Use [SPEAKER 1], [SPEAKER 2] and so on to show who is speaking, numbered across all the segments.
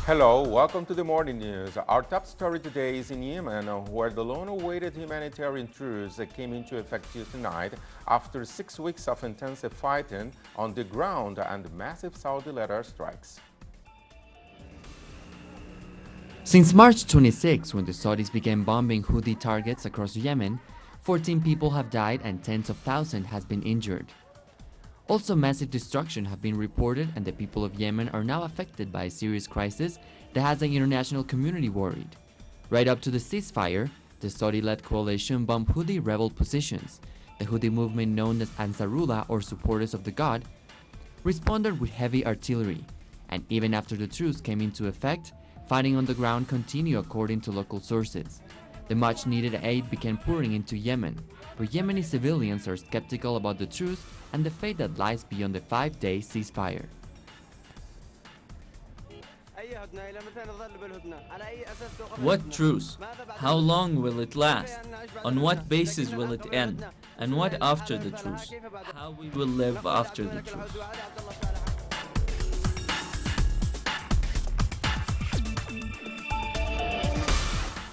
[SPEAKER 1] Hello, welcome to the morning news. Our top story today is in Yemen, where the long-awaited humanitarian truce came into effect Tuesday night after 6 weeks of intensive fighting on the ground and massive Saudi-led airstrikes.
[SPEAKER 2] Since March 26, when the Saudis began bombing Houthi targets across Yemen, 14 people have died and tens of thousands have been injured. Also, massive destruction have been reported, and the people of Yemen are now affected by a serious crisis that has the international community worried. Right up to the ceasefire, the Saudi-led coalition bombed Houthi rebel positions. The Houthi movement, known as Ansarullah, or Supporters of the God, responded with heavy artillery, and even after the truce came into effect, fighting on the ground continued according to local sources. The much-needed aid began pouring into Yemen, but Yemeni civilians are skeptical about the truce and the fate that lies beyond the 5-day ceasefire.
[SPEAKER 3] What truce? How long will it last? On what basis will it end? And what after the truce? How we will live after the truce?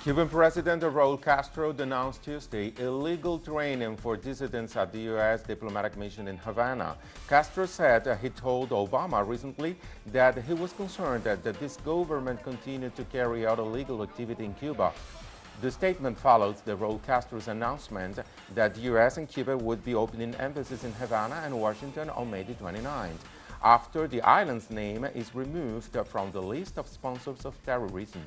[SPEAKER 1] Cuban President Raul Castro denounced Tuesday illegal training for dissidents at the U.S. diplomatic mission in Havana. Castro said he told Obama recently that he was concerned that this government continued to carry out illegal activity in Cuba. The statement follows the Raul Castro's announcement that the U.S. and Cuba would be opening embassies in Havana and Washington on May the 29th, after the island's name is removed from the list of sponsors of terrorism.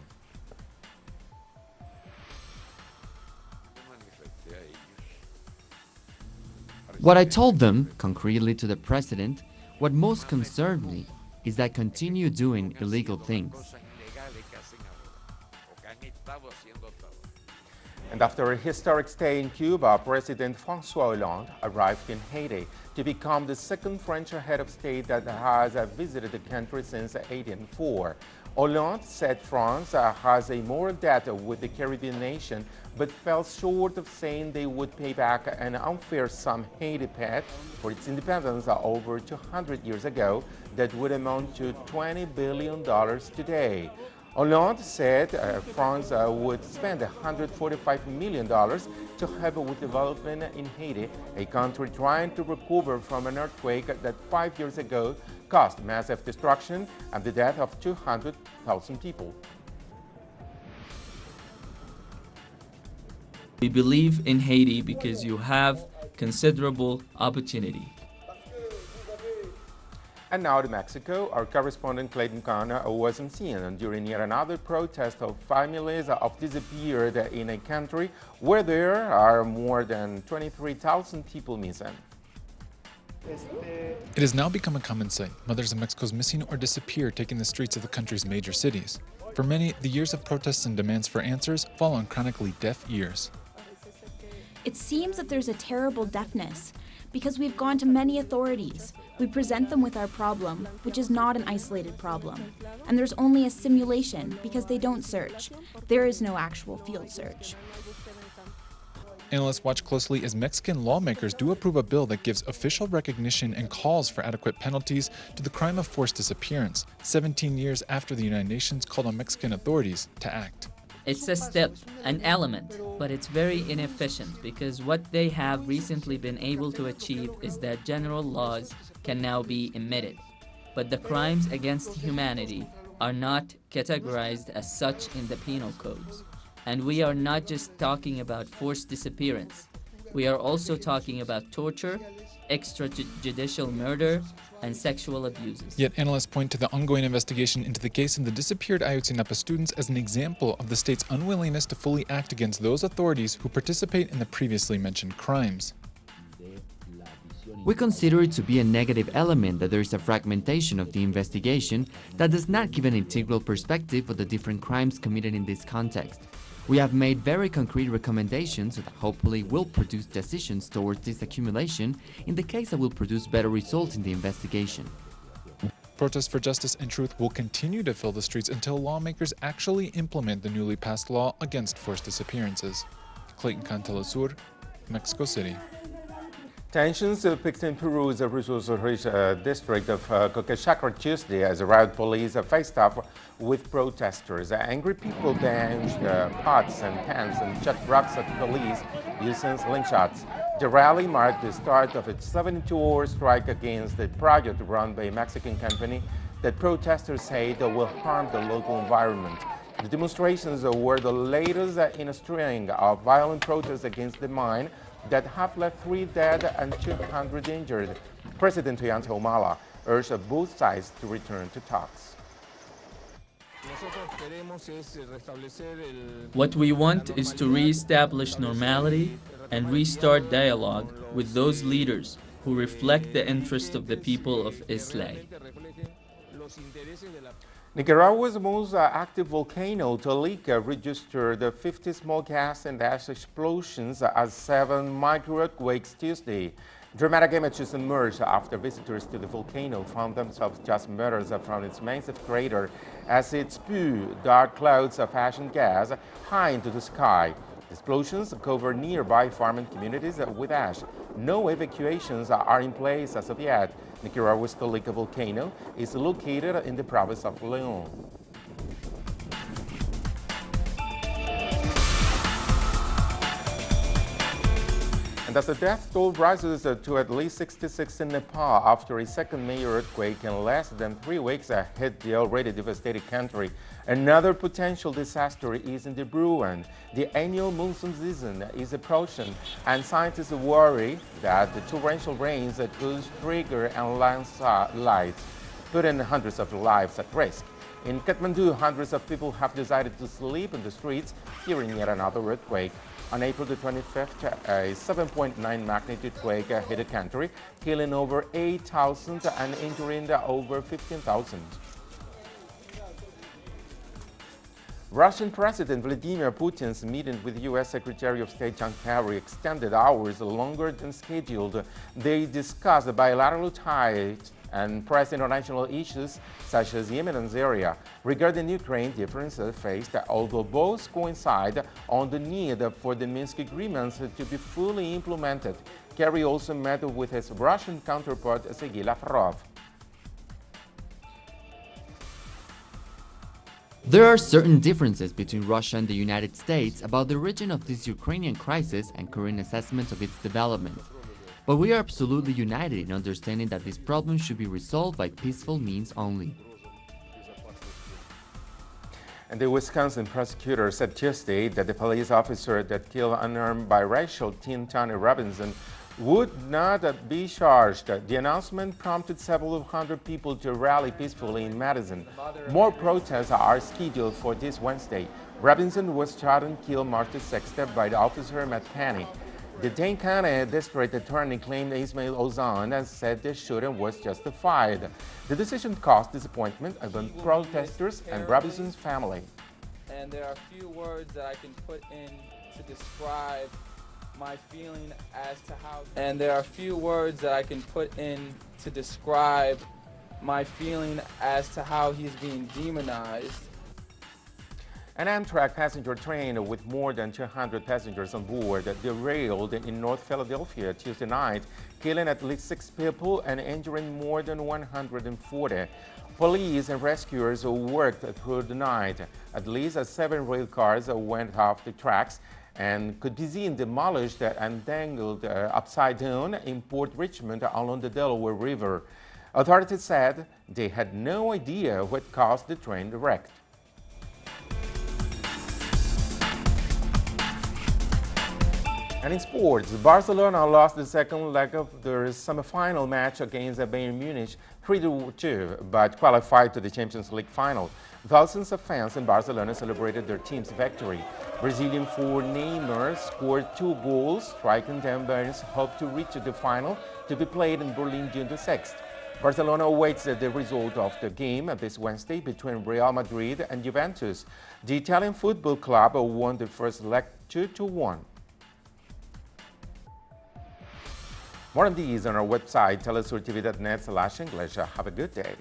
[SPEAKER 2] What I told them, concretely to the president, what most concerned me is that continue doing illegal things.
[SPEAKER 1] And after a historic stay in Cuba, President François Hollande arrived in Haiti to become the second French head of state that has visited the country since 1804. Hollande said France has a moral debt with the Caribbean nation, but fell short of saying they would pay back an unfair sum Haiti paid for its independence over 200 years ago that would amount to $20 billion today. Hollande said France would spend $145 million to help with development in Haiti, a country trying to recover from an earthquake that 5 years ago caused massive destruction and the death of 200,000 people.
[SPEAKER 3] We believe in Haiti because you have considerable opportunity.
[SPEAKER 1] And now to Mexico, our correspondent Clayton Connor was on scene during yet another protest of families of disappeared in a country where there are more than 23,000 people missing.
[SPEAKER 4] It has now become a common sight, mothers of Mexico's missing or disappeared taking the streets of the country's major cities. For many, the years of protests and demands for answers fall on chronically deaf ears.
[SPEAKER 5] It seems that there's a terrible deafness, because we've gone to many authorities. We present them with our problem, which is not an isolated problem. And there's only a simulation, because they don't search. There is no actual field search.
[SPEAKER 4] Analysts watch closely as Mexican lawmakers do approve a bill that gives official recognition and calls for adequate penalties to the crime of forced disappearance, 17 years after the United Nations called on Mexican authorities to act.
[SPEAKER 3] It's a step, an element, but it's very inefficient because what they have recently been able to achieve is that general laws can now be emitted. But the crimes against humanity are not categorized as such in the penal codes. And we are not just talking about forced disappearance. We are also talking about torture, extrajudicial murder, and sexual abuses.
[SPEAKER 4] Yet analysts point to the ongoing investigation into the case of the disappeared Ayotzinapa students as an example of the state's unwillingness to fully act against those authorities who participate in the previously mentioned crimes.
[SPEAKER 2] We consider it to be a negative element that there is a fragmentation of the investigation that does not give an integral perspective of the different crimes committed in this context. We have made very concrete recommendations that hopefully will produce decisions towards this accumulation in the case that will produce better results in the investigation.
[SPEAKER 4] Protests for justice and truth will continue to fill the streets until lawmakers actually implement the newly passed law against forced disappearances. Clayton Cantelesur, Mexico City.
[SPEAKER 1] Tensions picked in Peru's resource-rich district of Cajamarca Tuesday as riot police faced off with protesters. Angry people banged pots and pans and chucked rocks at police using slingshots. The rally marked the start of a 72-hour strike against the project run by a Mexican company that protesters say that will harm the local environment. The demonstrations were the latest in a string of violent protests against the mine that have left 3 dead and 200 injured. President Humala urged both sides to return to talks.
[SPEAKER 3] What we want is to re-establish normality and restart dialogue with those leaders who reflect the interest of the people of Islay.
[SPEAKER 1] Nicaragua's most active volcano, Tolica, registered 50 small gas and ash explosions as 7 micro-earthquakes Tuesday. Dramatic images emerged after visitors to the volcano found themselves just meters from its massive crater as it spewed dark clouds of ash and gas high into the sky. The explosions cover nearby farming communities with ash. No evacuations are in place as of yet. Nicaragua's Tolica volcano is located in the province of León. And as the death toll rises to at least 66 in Nepal after a second major earthquake in less than 3 weeks hit the already devastated country, another potential disaster is in the brewing. The annual monsoon season is approaching, and scientists worry that the torrential rains could trigger landslides, putting hundreds of lives at risk. In Kathmandu, hundreds of people have decided to sleep in the streets, fearing yet another earthquake. On April the 25th, a 7.9 magnitude quake hit the country, killing over 8,000 and injuring over 15,000. Russian President Vladimir Putin's meeting with U.S. Secretary of State John Kerry extended hours longer than scheduled. They discussed bilateral ties and pressed international issues such as Yemen and Syria. Regarding Ukraine, differences faced, although both coincide on the need for the Minsk agreements to be fully implemented. Kerry also met with his Russian counterpart Sergei Lavrov.
[SPEAKER 2] There are certain differences between Russia and the United States about the origin of this Ukrainian crisis and current assessments of its development. But we are absolutely united in understanding that this problem should be resolved by peaceful means only.
[SPEAKER 1] And the Wisconsin prosecutor said Tuesday that the police officer that killed unarmed biracial teen Tony Robinson would not be charged. The announcement prompted several hundred people to rally peacefully in Madison. More protests are scheduled for this Wednesday. Robinson was shot and killed March 6th by the officer Matt Penny. The Dane County District Attorney claimed Ismail Ozan and said the shooting was justified. The decision caused disappointment among protesters and Robinson's family.
[SPEAKER 6] And there are few words that I can put in to describe my feeling as to how. And there are few words that I can put in to describe my feeling as to how he's being demonized.
[SPEAKER 1] An Amtrak passenger train with more than 200 passengers on board derailed in North Philadelphia Tuesday night, killing at least 6 people and injuring more than 140. Police and rescuers worked through the night. At least 7 rail cars went off the tracks and could be seen demolished and dangled upside down in Port Richmond along the Delaware River. Authorities said they had no idea what caused the train wreck. And in sports, Barcelona lost the second leg of their semi-final match against Bayern Munich 3-2, but qualified to the Champions League final. Thousands of fans in Barcelona celebrated their team's victory. Brazilian forward Neymar scored 2 goals, striking them Bayern's hope to reach the final to be played in Berlin June the 6th. Barcelona awaits the result of the game this Wednesday between Real Madrid and Juventus. The Italian football club won the first leg 2-1. More on these on our website, telesurtv.net/English. Have a good day.